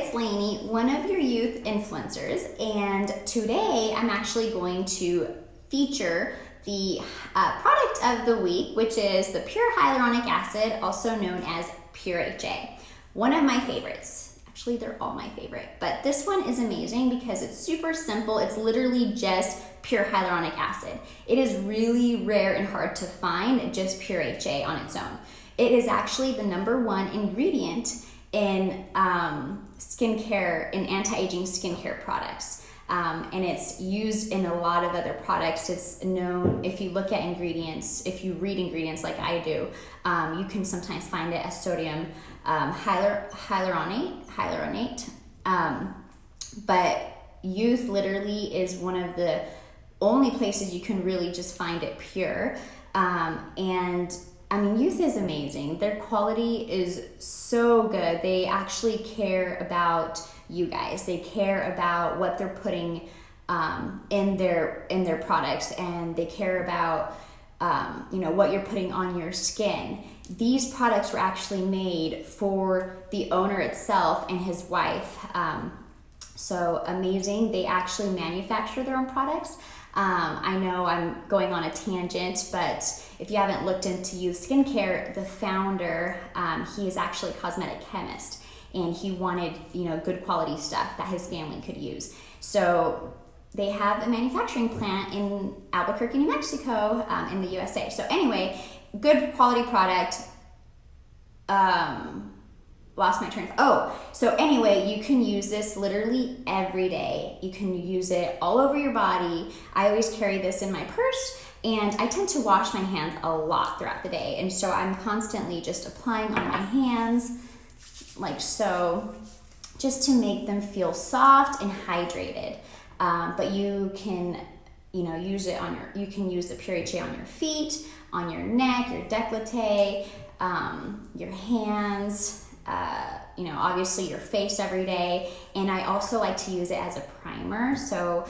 it's Lainey, one of your youth influencers, and today I'm actually going to feature the product of the week, which is the Pure Hyaluronic Acid, also known as Pure HA. One of my favorites. Actually, they're all my favorite, but this one is amazing because it's super simple. It's literally just pure hyaluronic acid. It is really rare and hard to find just pure HA on its own. It is actually the #1 ingredient in skincare, in anti-aging skincare products. And it's used in a lot of other products. It's known, if you look at ingredients, if you read ingredients like I do, you can sometimes find it as sodium hyaluronate. But YEOUTH literally is one of the only places you can really just find it pure. And I mean, YEOUTH is amazing. Their quality is so good. They actually care about you guys. They care about what they're putting in their products, and they care about what you're putting on your skin. These products were actually made for the owner itself and his wife. So amazing. They actually manufacture their own products. I know I'm going on a tangent, but if you haven't looked into YEOUTH skincare, the founder, he is actually a cosmetic chemist, and he wanted, good quality stuff that his family could use. So they have a manufacturing plant in Albuquerque, New Mexico, in the USA. So anyway, good quality product. Lost my train of so anyway, you can use this literally every day. You can use it all over your body. I always carry this in my purse, and I tend to wash my hands a lot throughout the day, and so I'm constantly just applying on my hands like so, just to make them feel soft and hydrated. But you can use it you can use the Pure HA on your feet, on your neck, your décolleté, your hands, obviously your face every day. And I also like to use it as a primer. So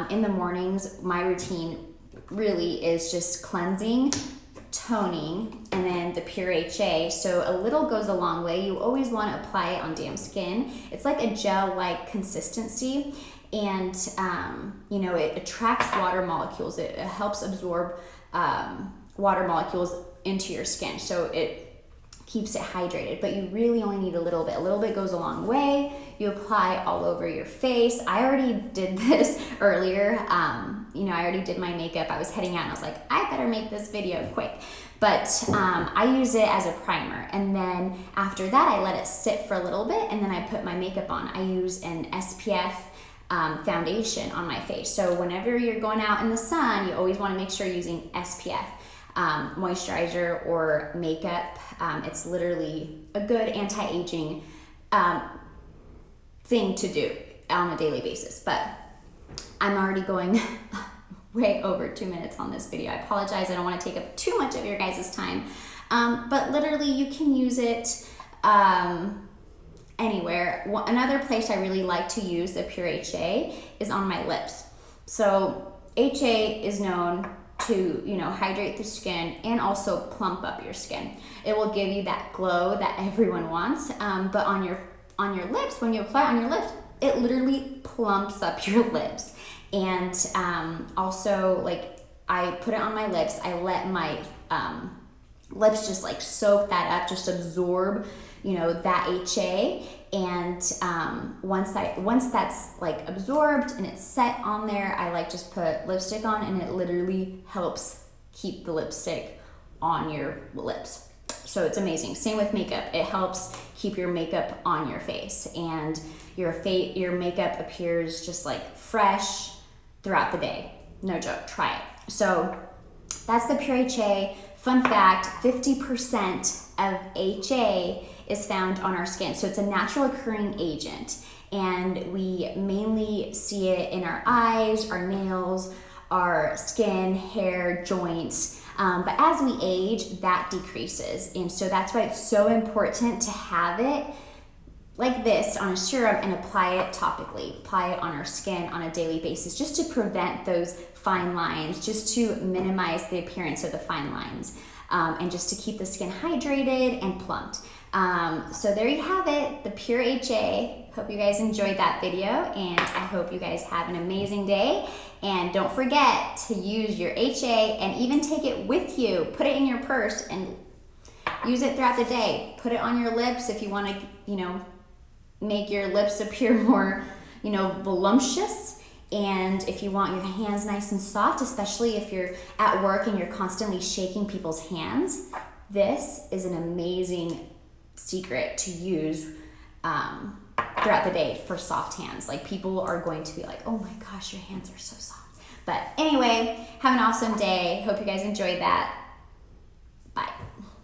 in the mornings, my routine really is just cleansing, toning, and then the Pure HA. So a little goes a long way. You always want to apply it on damp skin. It's like a gel-like consistency, and it attracts water molecules. It helps absorb water molecules into your skin, so it keeps it hydrated. But you really only need a little bit. A little bit goes a long way. You apply all over your face. I already did this earlier. I already did my makeup. I was heading out and I was like, I better make this video quick. But I use it as a primer, and then after that I let it sit for a little bit, and then I put my makeup on. I use an SPF foundation on my face. So whenever you're going out in the sun, you always want to make sure you're using SPF moisturizer or makeup. It's literally a good anti-aging thing to do on a daily basis. But I'm already going way over 2 minutes on this video. I apologize. I don't want to take up too much of your guys' time. But literally you can use it anywhere. Another place I really like to use the Pure HA is on my lips. So HA is known to hydrate the skin and also plump up your skin. It will give you that glow that everyone wants. But on your lips, when you apply it on your lips, it literally plumps up your lips. And also, like, I put it on my lips. I let my lips just like soak that up, just absorb that HA. And once that's like absorbed and it's set on there, I like just put lipstick on, and it literally helps keep the lipstick on your lips. So it's amazing. Same with makeup. It helps keep your makeup on your face, and your makeup appears just like fresh throughout the day. No joke, try it. So that's the Pure HA. Fun fact, 50% of HA is found on our skin. So it's a natural occurring agent, and we mainly see it in our eyes, our nails, our skin, hair, joints. But as we age, that decreases. And so that's why it's so important to have it like this on a serum and apply it topically, apply it on our skin on a daily basis, just to prevent those fine lines, just to minimize the appearance of the fine lines, and just to keep the skin hydrated and plumped. So there you have it, the Pure HA. Hope you guys enjoyed that video, and I hope you guys have an amazing day. And don't forget to use your HA and even take it with you. Put it in your purse and use it throughout the day. Put it on your lips if you want to, make your lips appear more, voluptuous. And if you want your hands nice and soft, especially if you're at work and you're constantly shaking people's hands, this is an amazing secret to use throughout the day for soft hands. Like, people are going to be like, oh my gosh, your hands are so soft. But anyway, have an awesome day. Hope you guys enjoyed that.